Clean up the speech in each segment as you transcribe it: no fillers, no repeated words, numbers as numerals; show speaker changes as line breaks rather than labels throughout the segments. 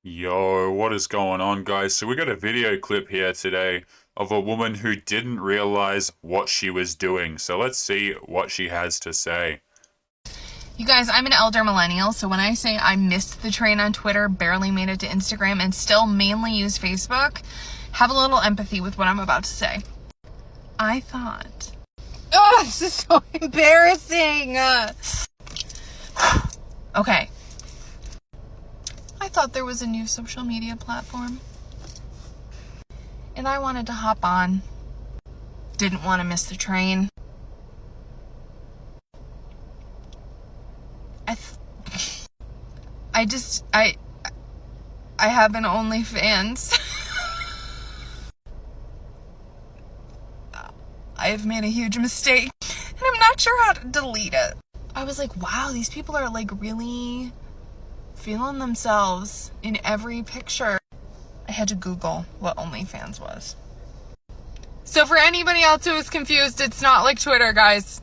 Yo, what is going on, guys? So we got a video clip here today of a woman who didn't realize what she was doing. So let's see what she has to say.
You guys, I'm an elder millennial, so when I say I missed the train on Twitter, barely made it to Instagram, and still mainly use Facebook, have a little empathy with what I'm about to say. I thought... Oh, this is so embarrassing! Okay. I thought there was a new social media platform. And I wanted to hop on. Didn't want to miss the train. I have an OnlyFans. I've made a huge mistake, and I'm not sure how to delete it. I was like, wow, these people are like really feeling themselves in every picture. I had to Google what OnlyFans was. So for anybody else who is confused, it's not like Twitter, guys.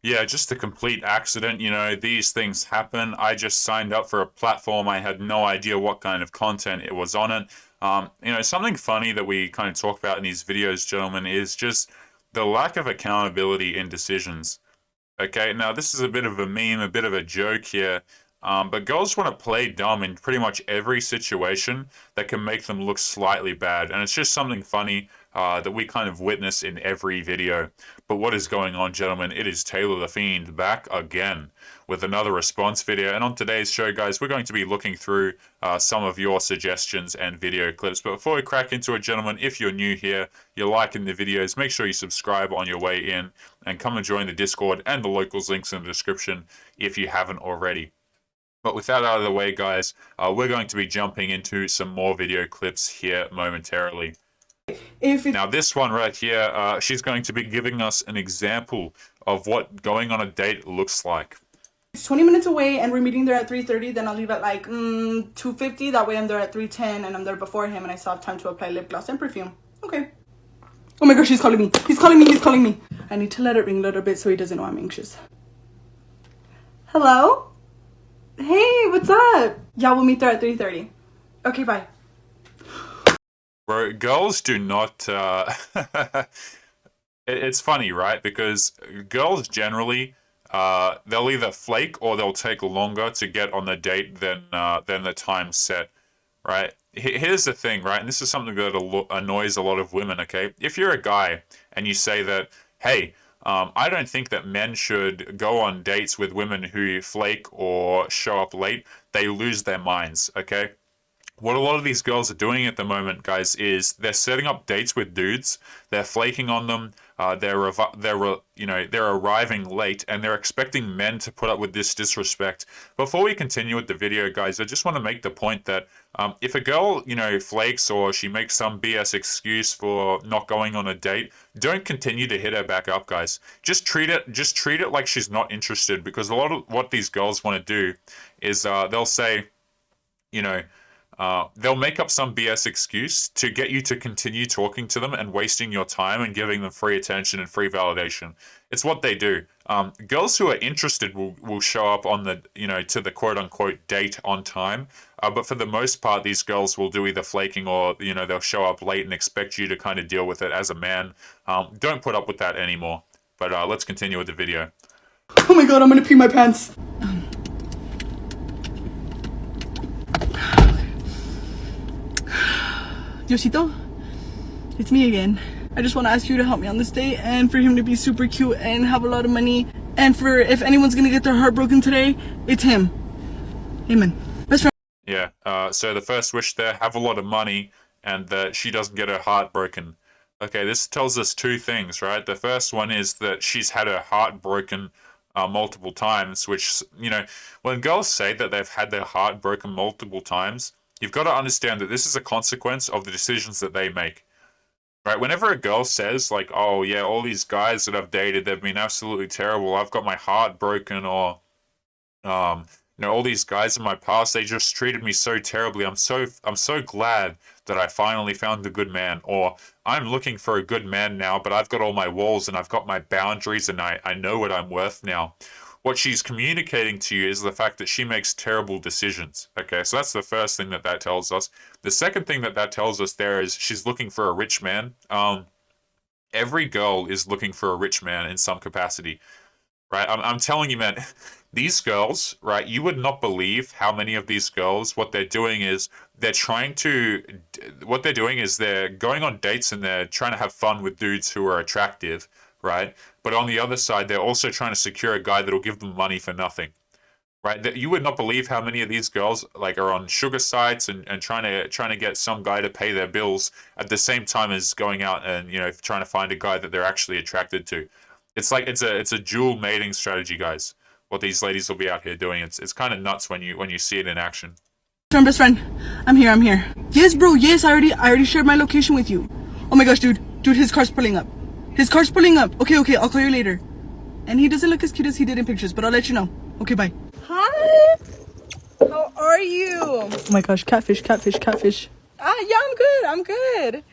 Yeah, just a complete accident. These things happen. I just signed up for a platform. I had no idea what kind of content it was on it. Something funny that we kind of talk about in these videos, gentlemen, is just the lack of accountability in decisions. Okay, now this is a bit of a meme, a bit of a joke here, but girls want to play dumb in pretty much every situation that can make them look slightly bad, and it's just something funny that we kind of witness in every video. But what is going on, gentlemen? It is Taylor the Fiend back again with another response video, and on today's show, guys, we're going to be looking through some of your suggestions and video clips. But before we crack into it, gentlemen, if you're new here, you're liking the videos, make sure you subscribe on your way in and come and join the Discord and the locals links in the description if you haven't already. But with that out of the way, guys, we're going to be jumping into some more video clips here momentarily. Now, this one right here, she's going to be giving us an example of what going on a date looks like.
It's 20 minutes away and we're meeting there at 3:30, then I'll leave at like 2:50. That way I'm there at 3:10 and I'm there before him and I still have time to apply lip gloss and perfume. Okay. Oh my gosh, she's calling me. He's calling me. He's calling me. I need to let it ring a little bit so he doesn't know I'm anxious. Hello? Hey, what's up? Yeah, we'll meet there at 3:30. Okay, bye.
Bro, girls do not... It's funny, right? Because girls generally... they'll either flake or they'll take longer to get on the date than the time set, right? Here's the thing, right? And this is something that annoys a lot of women, okay? If you're a guy and you say that, hey, I don't think that men should go on dates with women who flake or show up late, they lose their minds, okay? What a lot of these girls are doing at the moment, guys, is they're setting up dates with dudes. They're flaking on them. They're arriving late, and they're expecting men to put up with this disrespect. Before we continue with the video, guys, I just want to make the point that if a girl, flakes or she makes some BS excuse for not going on a date, don't continue to hit her back up, guys. Just treat it like she's not interested, because a lot of what these girls want to do is they'll say, they'll make up some BS excuse to get you to continue talking to them and wasting your time and giving them free attention and free validation. It's what they do. Girls who are interested will show up on the, to the quote unquote date on time. But for the most part, these girls will do either flaking or, they'll show up late and expect you to kind of deal with it as a man. Don't put up with that anymore. But let's continue with the video.
Oh my god, I'm gonna pee my pants. Diosito, it's me again. I just want to ask you to help me on this date and for him to be super cute and have a lot of money. And for if anyone's going to get their heart broken today, it's him. Amen. Best friend.
Yeah, so the first wish there, have a lot of money and that she doesn't get her heart broken. Okay, this tells us two things, right? The first one is that she's had her heart broken multiple times, which, when girls say that they've had their heart broken multiple times, you've got to understand that this is a consequence of the decisions that they make, right? Whenever a girl says, like, oh, yeah, all these guys that I've dated, they've been absolutely terrible. I've got my heart broken, or, all these guys in my past, they just treated me so terribly. I'm so glad that I finally found a good man, or I'm looking for a good man now, but I've got all my walls and I've got my boundaries and I know what I'm worth now. what she's communicating to you is the fact that she makes terrible decisions. Okay, so that's the first thing that tells us. The second thing that tells us there is she's looking for a rich man. Every girl is looking for a rich man in some capacity, right? I'm telling you, man, these girls, right? You would not believe how many of these girls, what they're doing is they're going on dates and they're trying to have fun with dudes who are attractive, right? But on the other side, they're also trying to secure a guy that'll give them money for nothing, right? That you would not believe how many of these girls like are on sugar sites and trying to get some guy to pay their bills at the same time as going out and trying to find a guy that they're actually attracted to. It's like it's a dual mating strategy, guys. What these ladies will be out here doing. It's kind of nuts when you see it in action.
Best friend, I'm here. Yes, bro. Yes, I already shared my location with you. Oh my gosh, dude, his car's pulling up. Okay, I'll call you later. And he doesn't look as cute as he did in pictures, but I'll let you know. Okay, bye. Hi. How are you? Oh my gosh, catfish. Yeah, I'm good.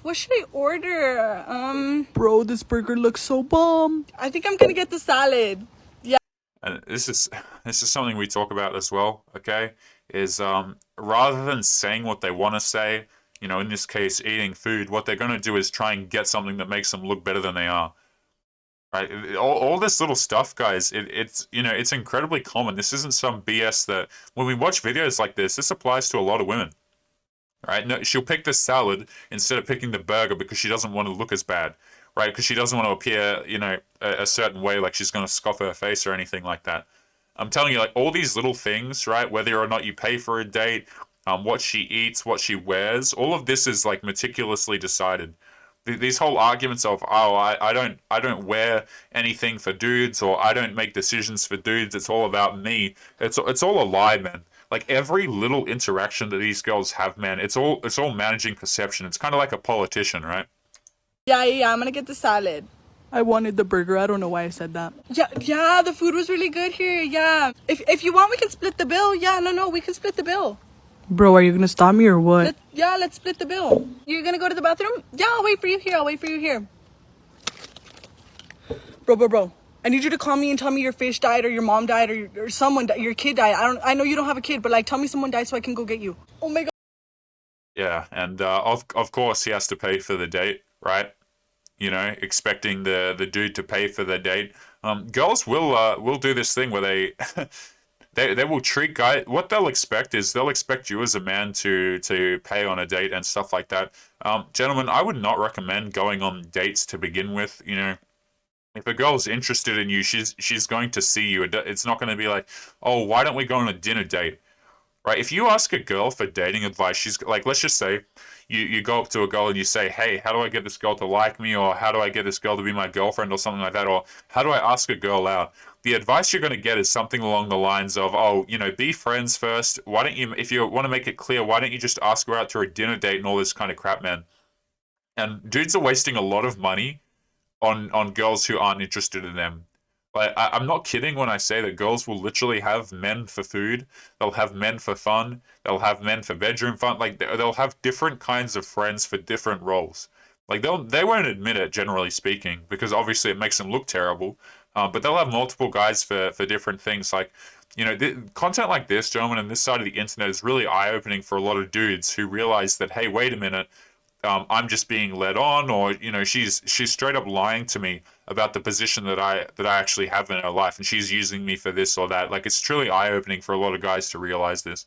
What should I order? Bro, this burger looks so bomb. I think I'm gonna get the salad. Yeah.
And this is something we talk about as well, okay? Is rather than saying what they want to say, in this case, eating food, what they're going to do is try and get something that makes them look better than they are. Right? All this little stuff, guys, it's incredibly common. This isn't some BS that when we watch videos like this applies to a lot of women. Right? No, she'll pick the salad instead of picking the burger because she doesn't want to look as bad. Right? Because she doesn't want to appear, a certain way, like she's going to scoff her face or anything like that. I'm telling you, like, all these little things, right? Whether or not you pay for a date, what she eats, what she wears, all of this is like meticulously decided. These whole arguments of, oh, I don't wear anything for dudes, or I don't make decisions for dudes, it's all about me. It's all a lie, man. Like, every little interaction that these girls have, man, it's all managing perception. It's kind of like a politician, right?
Yeah, I'm gonna get the salad. I wanted the burger. I don't know why I said that. Yeah, the food was really good here. Yeah. If you want, we can split the bill. Yeah, no, we can split the bill. Bro, are you gonna stop me or what? Let's split the bill. You're gonna go to the bathroom? Yeah, I'll wait for you here. Bro. I need you to call me and tell me your fish died or your mom died or someone died, your kid died. I know you don't have a kid, but like tell me someone died so I can go get you. Oh my god.
Yeah, and of course he has to pay for the date, right? Expecting the dude to pay for the date. Girls will do this thing where they they will treat guys. What they'll expect is they'll expect you as a man to pay on a date and stuff like that. Gentlemen, I would not recommend going on dates to begin with. If a girl's interested in you, she's going to see you. It's not going to be like, oh, why don't we go on a dinner date? Right? If you ask a girl for dating advice, she's like, let's just say you go up to a girl and you say, hey, how do I get this girl to like me? Or how do I get this girl to be my girlfriend or something like that? Or how do I ask a girl out? The advice you're going to get is something along the lines of, oh, be friends first. Why don't you, if you want to make it clear, why don't you just ask her out to a dinner date and all this kind of crap, man? And dudes are wasting a lot of money on girls who aren't interested in them. Like, I'm not kidding when I say that girls will literally have men for food, they'll have men for fun, they'll have men for bedroom fun, like they'll have different kinds of friends for different roles. Like they won't admit it, generally speaking, because obviously it makes them look terrible, but they'll have multiple guys for different things. Like, content like this, gentlemen, and this side of the internet is really eye-opening for a lot of dudes who realize that, hey, wait a minute, I'm just being led on, or she's straight up lying to me about the position that I actually have in her life, and she's using me for this or that. Like, it's truly eye-opening for a lot of guys to realize this.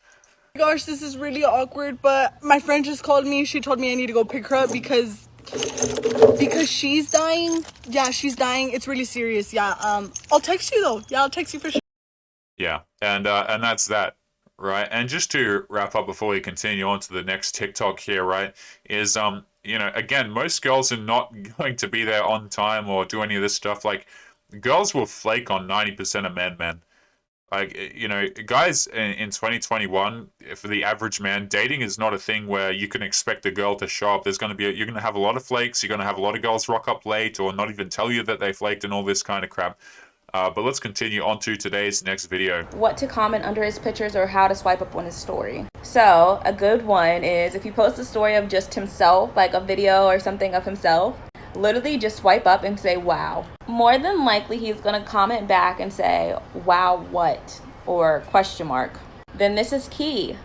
Gosh, this is really awkward, but my friend just called me. She told me I need to go pick her up because she's dying. Yeah, she's dying. It's really serious. Yeah. I'll text you though. Yeah, I'll text you for sure.
Yeah, and that's that. Right, and just to wrap up before we continue on to the next TikTok here, right, is, again, most girls are not going to be there on time or do any of this stuff. Like, girls will flake on 90% of men, man. Like, guys in 2021, for the average man, dating is not a thing where you can expect a girl to show up. You're going to have a lot of flakes, you're going to have a lot of girls rock up late or not even tell you that they flaked and all this kind of crap. But let's continue on to today's next video.
What to comment under his pictures or how to swipe up on his story. So a good one is if you post a story of just himself, like a video or something of himself, Literally just swipe up and say, wow. More than likely, he's going to comment back and say, wow, what? Or question mark. Then this is key.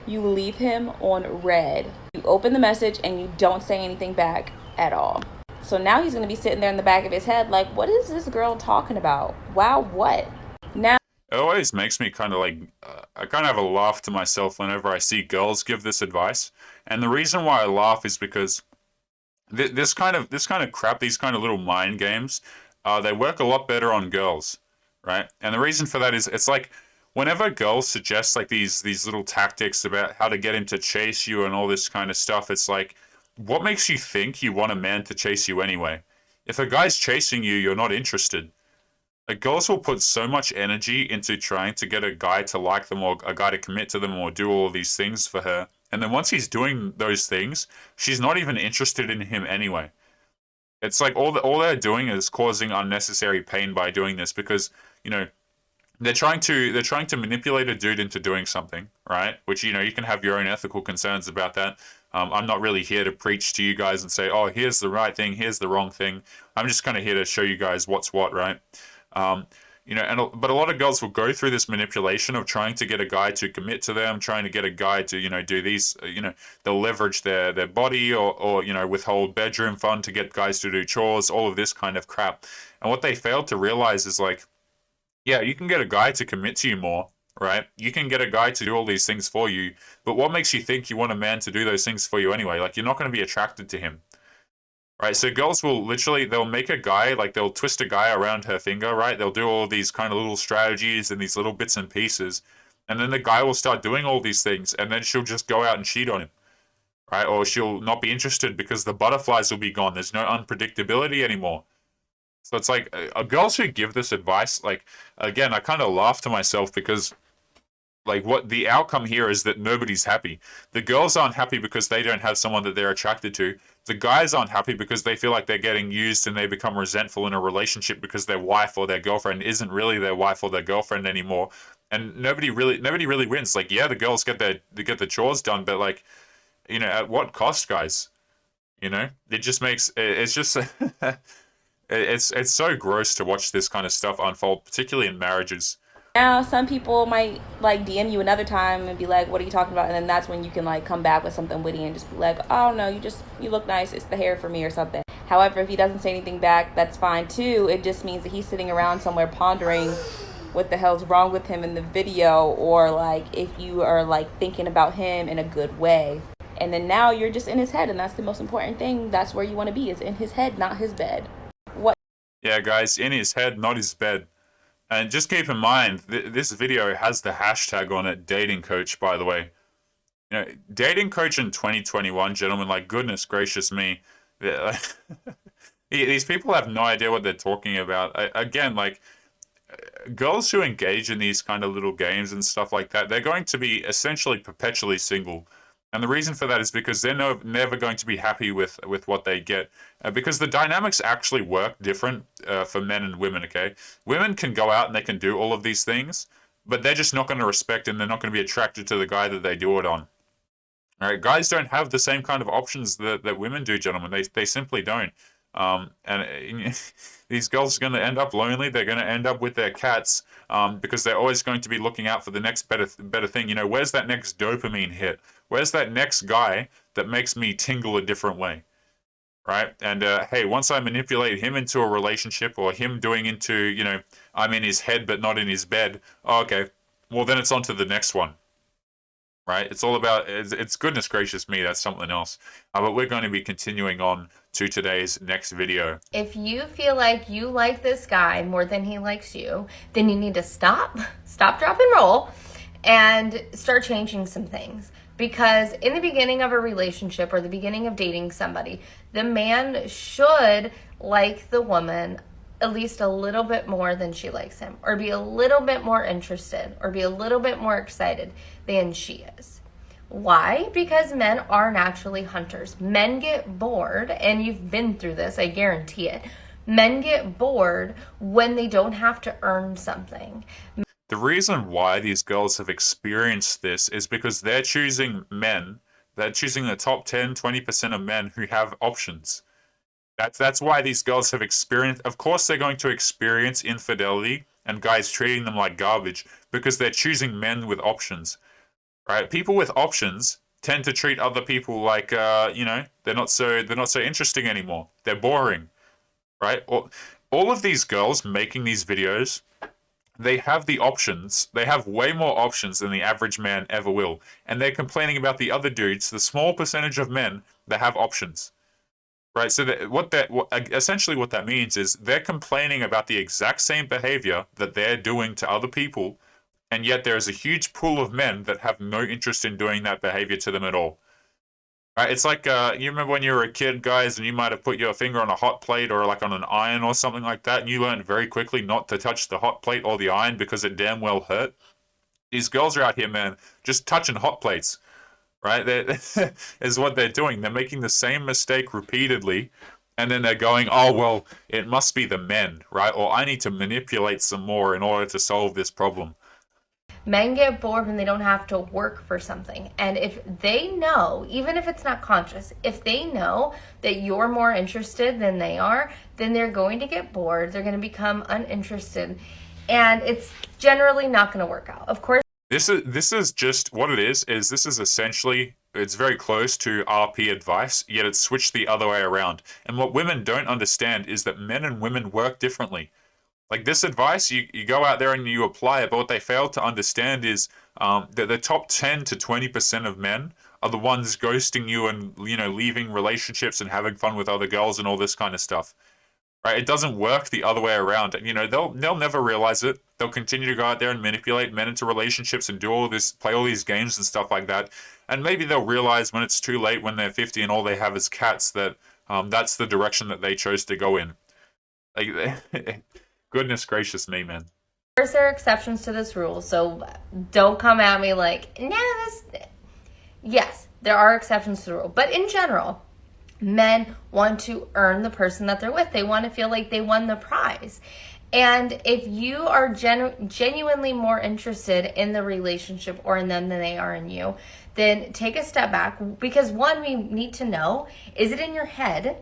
You leave him on red. You open the message and you don't say anything back at all. So now he's going to be sitting there in the back of his head like, what is this girl talking about? Wow, what? Now
it always makes me kind of like, I kind of have a laugh to myself whenever I see girls give this advice. And the reason why I laugh is because this kind of crap, these kind of little mind games, they work a lot better on girls, right? And the reason for that is it's like whenever girls suggest like these little tactics about how to get him to chase you and all this kind of stuff, it's like, what makes you think you want a man to chase you anyway? If a guy's chasing you, you're not interested. Like, girls will put so much energy into trying to get a guy to like them or a guy to commit to them or do all of these things for her. And then once he's doing those things, she's not even interested in him anyway. It's like all they're doing is causing unnecessary pain by doing this because, you know, they're trying to manipulate a dude into doing something, right? Which, you know, you can have your own ethical concerns about that. I'm not really here to preach to you guys and say, oh, here's the right thing, here's the wrong thing. I'm just kind of here to show you guys what's what, right? You know, but a lot of girls will go through this manipulation of trying to get a guy to commit to them, trying to get a guy to, you know, do these, you know, they'll leverage their body or, you know, withhold bedroom fun to get guys to do chores, all of this kind of crap. And what they failed to realize is like, yeah, you can get a guy to commit to you more, right? You can get a guy to do all these things for you, but what makes you think you want a man to do those things for you anyway? Like, you're not going to be attracted to him. Right, so girls will literally, they'll make a guy, like they'll twist a guy around her finger, right? They'll do all these kind of little strategies and these little bits and pieces. And then the guy will start doing all these things and then she'll just go out and cheat on him, right? Or she'll not be interested because the butterflies will be gone. There's no unpredictability anymore. So it's like, girls who give this advice, like, again, I kind of laugh to myself because like what the outcome here is that nobody's happy. The girls aren't happy because they don't have someone that they're attracted to. The guys aren't happy because they feel like they're getting used and they become resentful in a relationship because their wife or their girlfriend isn't really their wife or their girlfriend anymore. And nobody really wins. Like, yeah, the girls get the chores done, but like, you know, at what cost, guys? You know, it just makes it's just it's so gross to watch this kind of stuff unfold, particularly in marriages.
now some people might like DM you another time and be like, what are you talking about? And then that's when you can like come back with something witty and just be like, oh no, you look nice, it's the hair for me or something. However, if he doesn't say anything back, that's fine too. It just means that he's sitting around somewhere pondering what the hell's wrong with him in the video, or like if you are like thinking about him in a good way. And then now you're just in his head, and that's the most important thing. That's where you want to be, is in his head, not his bed. What?
Yeah, guys, in his head, not his bed. And just keep in mind, this video has the hashtag on it, dating coach, by the way. You know, dating coach in 2021, gentlemen, like, goodness gracious me. These people have no idea what they're talking about. Again, like, girls who engage in these kind of little games and stuff like that, they're going to be essentially perpetually single. And the reason for that is because they're never going to be happy with what they get. Because the dynamics actually work different for men and women, okay? Women can go out and they can do all of these things, but they're just not going to respect and they're not going to be attracted to the guy that they do it on. All right, guys don't have the same kind of options that women do, gentlemen. They simply don't. And these girls are going to end up lonely. They're going to end up with their cats because they're always going to be looking out for the next better thing. You know, where's that next dopamine hit? Where's that next guy that makes me tingle a different way? Right? And hey, once I manipulate him into a relationship, or him doing into, you know, I'm in his head but not in his bed. Oh, okay, well then it's on to the next one. Right? It's all about, it's goodness gracious me, that's something else. But we're going to be continuing on to today's next video.
If you feel like you like this guy more than he likes you, then you need to stop, drop, and roll, and start changing some things. Because in the beginning of a relationship or the beginning of dating somebody, the man should like the woman at least a little bit more than she likes him, or be a little bit more interested, or be a little bit more excited than she is. Why? Because men are naturally hunters. Men get bored, and you've been through this, I guarantee it. Men get bored when they don't have to earn something.
The reason why these girls have experienced this is because they're choosing men, they're choosing the top 10, 20% of men who have options. That's why these girls have experienced. Of course, they're going to experience infidelity and guys treating them like garbage because they're choosing men with options, right? People with options tend to treat other people like, they're not so interesting anymore. They're boring, right? All of these girls making these videos, they have the options. They have way more options than the average man ever will, and they're complaining about the other dudes, the small percentage of men that have options. Right, so essentially what that means is they're complaining about the exact same behavior that they're doing to other people, and yet there is a huge pool of men that have no interest in doing that behavior to them at all. Right, it's like you remember when you were a kid, guys, and you might have put your finger on a hot plate or like on an iron or something like that, and you learned very quickly not to touch the hot plate or the iron because it damn well hurt. These girls are out here, man, just touching hot plates. Right? That is what they're doing. They're making the same mistake repeatedly, and then they're going, oh, well, it must be the men, right? Or I need to manipulate some more in order to solve this problem.
Men get bored when they don't have to work for something. And if they know, even if it's not conscious, if they know that you're more interested than they are, then they're going to get bored. They're going to become uninterested. And it's generally not going to work out. Of course,
This is just what it is this is essentially, it's very close to RP advice, yet it's switched the other way around. And what women don't understand is that men and women work differently. Like this advice, you go out there and you apply it, but what they fail to understand is that the top 10 to 20% of men are the ones ghosting you and, leaving relationships and having fun with other girls and all this kind of stuff. Right? It doesn't work the other way around. And, they'll never realize it. They'll continue to go out there and manipulate men into relationships and do all this, play all these games and stuff like that. And maybe they'll realize when it's too late, when they're 50 and all they have is cats, that that's the direction that they chose to go in. Like, goodness gracious me, man.
of course there are exceptions to this rule. So don't come at me like, yes, there are exceptions to the rule. But in general, men want to earn the person that they're with. They want to feel like they won the prize. And if you are genuinely more interested in the relationship or in them than they are in you, then take a step back. Because one, we need to know, is it in your head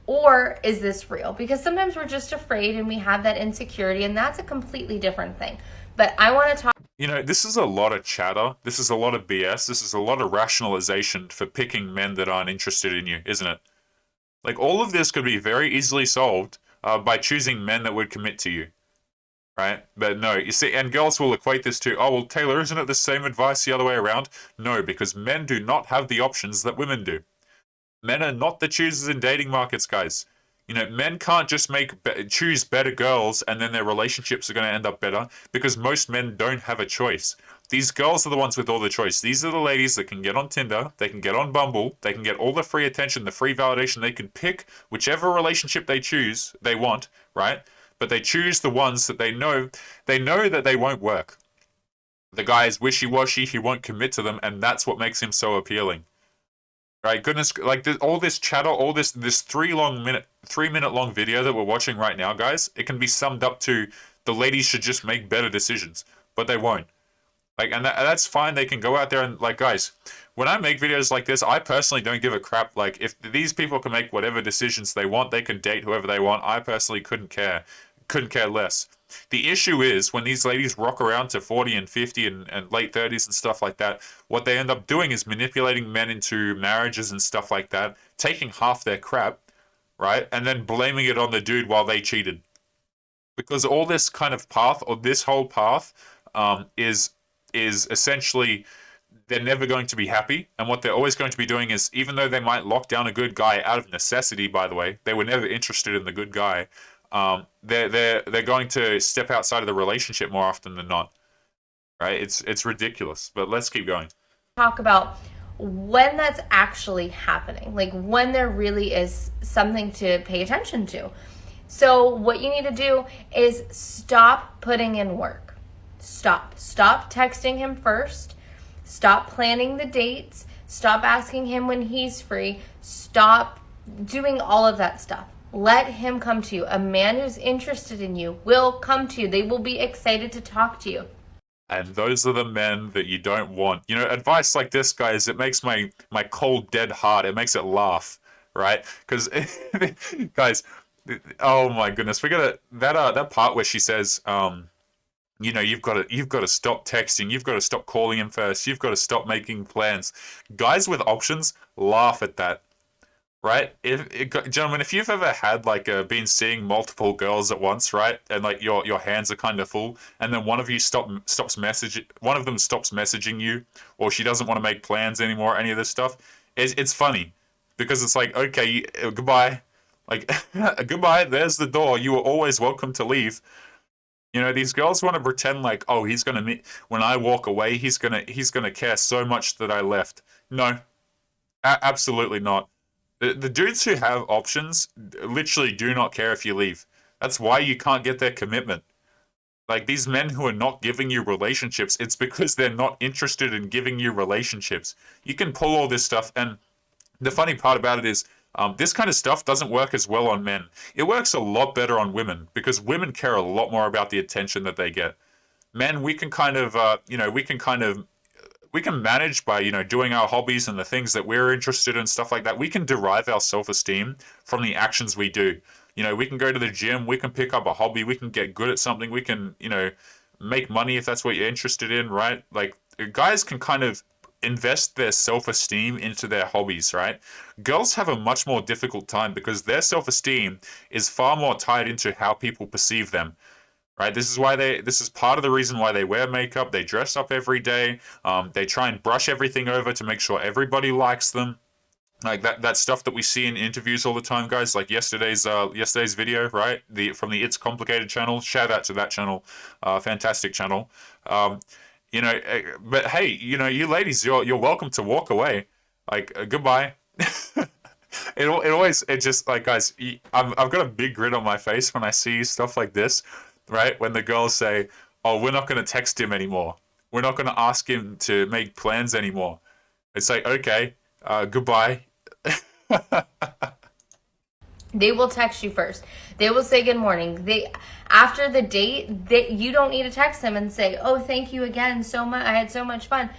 or is this real? Because sometimes we're just afraid and we have that insecurity, and that's a completely different thing. But I want to talk.
This is a lot of chatter. This is a lot of BS. This is a lot of rationalization for picking men that aren't interested in you, isn't it? Like, all of this could be very easily solved by choosing men that would commit to you, right? But no, you see, and girls will equate this to, oh, well, Taylor, isn't it the same advice the other way around? No, because men do not have the options that women do. Men are not the choosers in dating markets, guys. Men can't just choose better girls and then their relationships are going to end up better, because most men don't have a choice. These girls are the ones with all the choice. These are the ladies that can get on Tinder, they can get on Bumble, they can get all the free attention, the free validation. They can pick whichever relationship they want, right? But they choose the ones that they know that they won't work. The guy is wishy-washy, he won't commit to them, and that's what makes him so appealing. Right, goodness, like all this chatter, all this 3-minute long video that we're watching right now, guys, it can be summed up to the ladies should just make better decisions, but they won't. Like, and that's fine. They can go out there and, like, guys, when I make videos like this, I personally don't give a crap. Like, if these people can make whatever decisions they want, they can date whoever they want. I personally couldn't care less. The issue is when these ladies rock around to 40 and 50 and late 30s and stuff like that, what they end up doing is manipulating men into marriages and stuff like that, taking half their crap, right? And then blaming it on the dude while they cheated. Because all this kind of path, or this whole path, is essentially, they're never going to be happy. And what they're always going to be doing is, even though they might lock down a good guy out of necessity, by the way, they were never interested in the good guy. They're going to step outside of the relationship more often than not, right? It's ridiculous. But let's keep going.
Talk about when that's actually happening, like when there really is something to pay attention to. So what you need to do is stop putting in work. Stop texting him first. Stop planning the dates. Stop asking him when he's free. Stop doing all of that stuff. Let him come to you. A man who's interested in you will come to you. They will be excited to talk to you.
And those are the men that you don't want. Advice like this, guys, it makes my cold, dead heart, it makes it laugh, right? Because guys, oh my goodness, we got that part where she says, you've got to stop texting, you've got to stop calling him first, you've got to stop making plans. Guys with options laugh at that. Right, gentlemen, if you've ever had like been seeing multiple girls at once, right, and like your hands are kind of full, and then one of them stops messaging you, or she doesn't want to make plans anymore, any of this stuff, it's funny, because it's like, okay, goodbye, like goodbye, there's the door, you were always welcome to leave. These girls want to pretend like, oh, he's gonna when I walk away, he's gonna care so much that I left. No, absolutely not. The dudes who have options literally do not care if you leave. That's why you can't get their commitment. Like, these men who are not giving you relationships, it's because they're not interested in giving you relationships. You can pull all this stuff, and the funny part about it is, this kind of stuff doesn't work as well on men. It works a lot better on women, because women care a lot more about the attention that they get. Men, we can kind of, we can manage by, doing our hobbies and the things that we're interested in, stuff like that. We can derive our self-esteem from the actions we do. We can go to the gym, we can pick up a hobby, we can get good at something, we can, make money if that's what you're interested in, right? Like, guys can kind of invest their self-esteem into their hobbies, right? Girls have a much more difficult time because their self-esteem is far more tied into how people perceive them. Right, this is part of the reason why they wear makeup. They dress up every day. They try and brush everything over to make sure everybody likes them. Like that stuff that we see in interviews all the time, guys. Like yesterday's video, right? From the It's Complicated channel. Shout out to that channel, fantastic channel. But hey, you ladies, you're welcome to walk away. Like goodbye. It just like, guys, I've got a big grin on my face when I see stuff like this. Right? When the girls say, oh, we're not going to text him anymore. We're not going to ask him to make plans anymore. It's like, okay, goodbye.
They will text you first. They will say good morning. After the date, you don't need to text them and say, oh, thank you again so much. I had so much fun.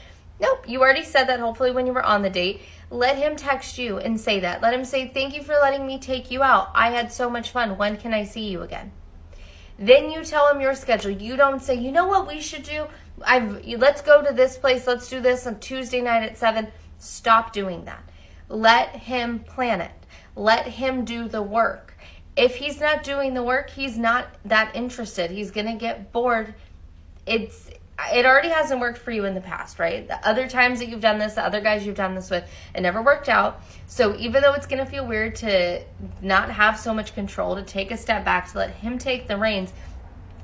Nope, you already said that hopefully when you were on the date. Let him text you and say that. Let him say, thank you for letting me take you out. I had so much fun. When can I see you again? Then you tell him your schedule. You don't say, you know what we should do? Let's go to this place. Let's do this on Tuesday night at 7. Stop doing that. Let him plan it. Let him do the work. If he's not doing the work, he's not that interested. He's going to get bored. It already hasn't worked for you in the past, right? The other times that you've done this, the other guys you've done this with, it never worked out. So even though it's going to feel weird to not have so much control, to take a step back, to let him take the reins,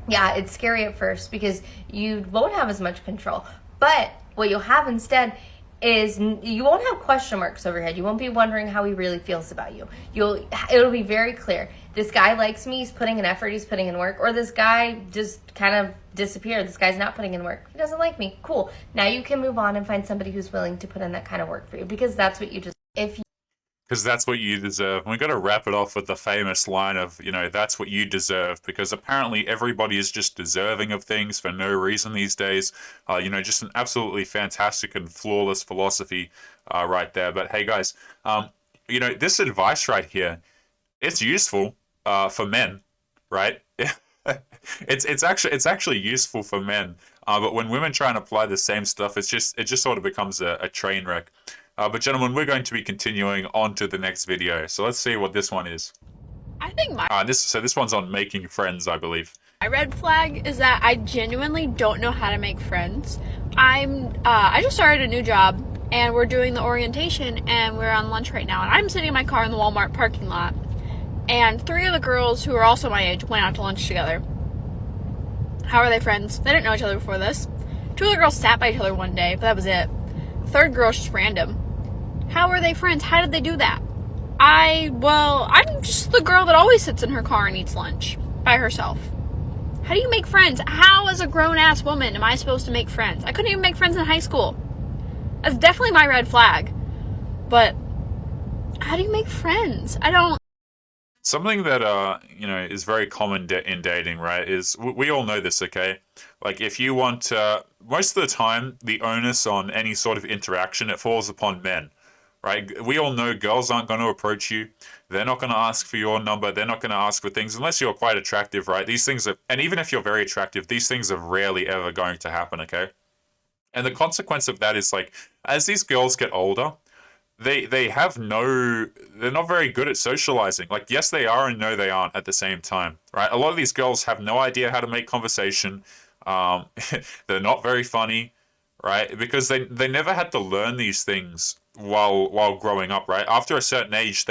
yeah, it's scary at first because you won't have as much control. But what you'll have instead is you won't have question marks over your head. You won't be wondering how he really feels about you. It'll be very clear. This guy likes me, he's putting in effort, he's putting in work, or this guy just kind of disappeared. This guy's not putting in work. He doesn't like me. Cool. Now you can move on and find somebody who's willing to put in that kind of work for you because that's what you just
because that's what you deserve. And we got to wrap it off with the famous line of, that's what you deserve, because apparently everybody is just deserving of things for no reason these days. Just an absolutely fantastic and flawless philosophy right there. But hey, guys, this advice right here, it's useful for men, right? It's actually useful for men. But when women try and apply the same stuff, it just sort of becomes a train wreck. But gentlemen, we're going to be continuing on to the next video. So let's see what this one is.
I think
this one's on making friends, I believe.
my red flag is that I genuinely don't know how to make friends. I just started a new job and we're doing the orientation and we're on lunch right now, and I'm sitting in my car in the Walmart parking lot, and 3 of the girls who are also my age went out to lunch together. How are they friends? They didn't know each other before this. 2 of the girls sat by each other one day, but that was it. The 3rd girl's just random. How are they friends? How did they do that? I'm just the girl that always sits in her car and eats lunch by herself. How do you make friends? How, as a grown-ass woman, am I supposed to make friends? I couldn't even make friends in high school. That's definitely my red flag. But how do you make friends? I don't...
Something that, is very common in dating, right, is we all know this, okay? Like, if you want, most of the time, the onus on any sort of interaction, it falls upon men, right? We all know girls aren't going to approach you. They're not going to ask for your number. They're not going to ask for things unless you're quite attractive, right? These things are, and even if you're very attractive, these things are rarely ever going to happen, okay? And the consequence of that is like, as these girls get older, they have no, they're not very good at socializing. Like, yes, they are, and no, they aren't at the same time, right? A lot of these girls have no idea how to make conversation. Um, they're not very funny, right? Because they never had to learn these things while growing up, right? After a certain age,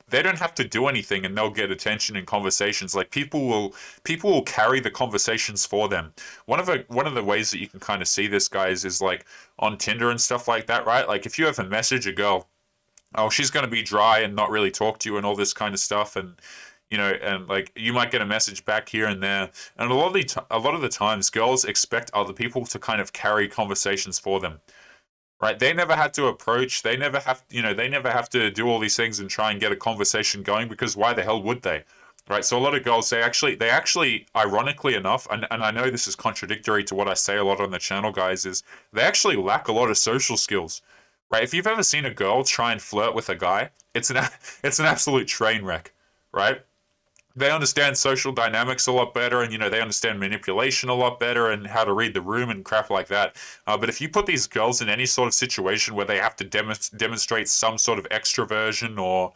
they don't have to do anything and they'll get attention in conversations. Like people will carry the conversations for them. One of the ways that you can kind of see this, guys, is like on Tinder and stuff like that, right? Like if you ever message a girl, oh, she's going to be dry and not really talk to you and all this kind of stuff, and and like you might get a message back here and there, and a lot of the times girls expect other people to kind of carry conversations for them. Right, they never had to approach. They never have, they never have to do all these things and try and get a conversation going, because why the hell would they? Right, so a lot of girls, they actually, ironically enough, and I know this is contradictory to what I say a lot on the channel, guys, is they actually lack a lot of social skills. Right, if you've ever seen a girl try and flirt with a guy, it's an absolute train wreck. Right, they understand social dynamics a lot better, and they understand manipulation a lot better and how to read the room and crap like that. But if you put these girls in any sort of situation where they have to demonstrate some sort of extroversion, or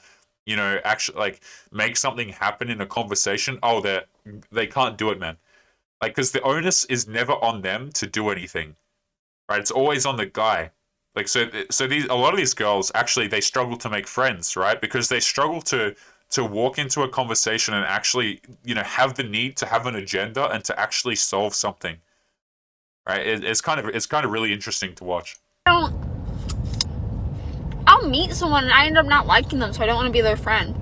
actually like make something happen in a conversation, oh, they can't do it, man. Like, because the onus is never on them to do anything, right? It's always on the guy. Like, so these, a lot of these girls actually, they struggle to make friends, right? Because they struggle to walk into a conversation and actually, have the need to have an agenda and to actually solve something. Right? It's kind of really interesting to watch.
I'll meet someone and I end up not liking them, so I don't want to be their friend.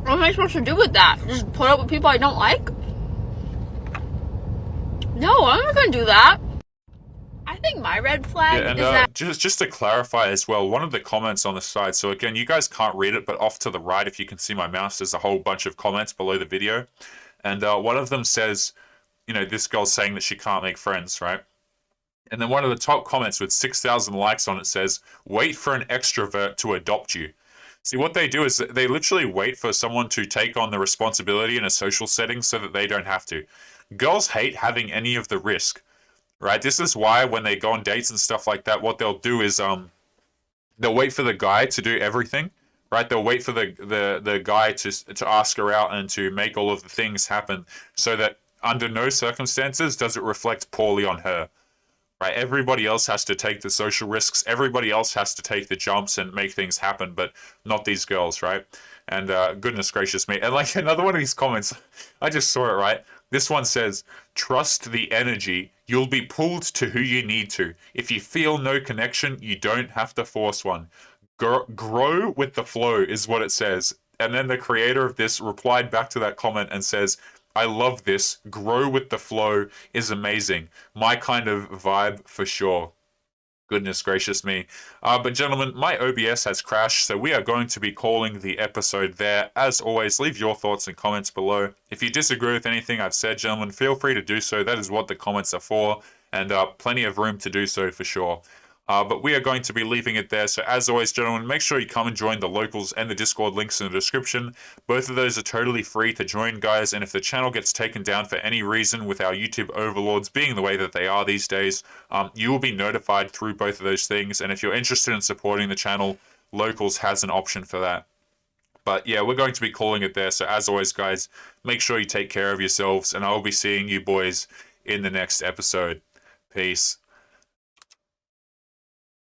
What am I supposed to do with that? Just put up with people I don't like? No, I'm not gonna do that. I think my red flag
Yeah, and
is that
just to clarify as well, one of the comments on the side, so again, you guys can't read it, but off to the right, if you can see my mouse, there's a whole bunch of comments below the video. And one of them says, this girl's saying that she can't make friends, right? And then one of the top comments with 6,000 likes on it says, wait for an extrovert to adopt you. See, what they do is they literally wait for someone to take on the responsibility in a social setting so that they don't have to. Girls hate having any of the risk. Right, this is why when they go on dates and stuff like that, what they'll do is they'll wait for the guy to do everything. Right, they'll wait for the guy to ask her out and to make all of the things happen, so that under no circumstances does it reflect poorly on her. Right, everybody else has to take the social risks. Everybody else has to take the jumps and make things happen, but not these girls, right? And goodness gracious me! And like another one of these comments, I just saw it, right. This one says, trust the energy. You'll be pulled to who you need to. If you feel no connection, you don't have to force one. Grow with the flow is what it says. And then the creator of this replied back to that comment and says, I love this. Grow with the flow is amazing. My kind of vibe for sure. Goodness gracious me. But gentlemen, my OBS has crashed, so we are going to be calling the episode there. As always, leave your thoughts and comments below. If you disagree with anything I've said, gentlemen, feel free to do so. That is what the comments are for, and plenty of room to do so for sure. But we are going to be leaving it there. So as always, gentlemen, make sure you come and join the locals and the Discord links in the description. Both of those are totally free to join, guys. And if the channel gets taken down for any reason, with our YouTube overlords being the way that they are these days, you will be notified through both of those things. And if you're interested in supporting the channel, locals has an option for that. But yeah, we're going to be calling it there. So as always, guys, make sure you take care of yourselves, and I will be seeing you boys in the next episode. Peace.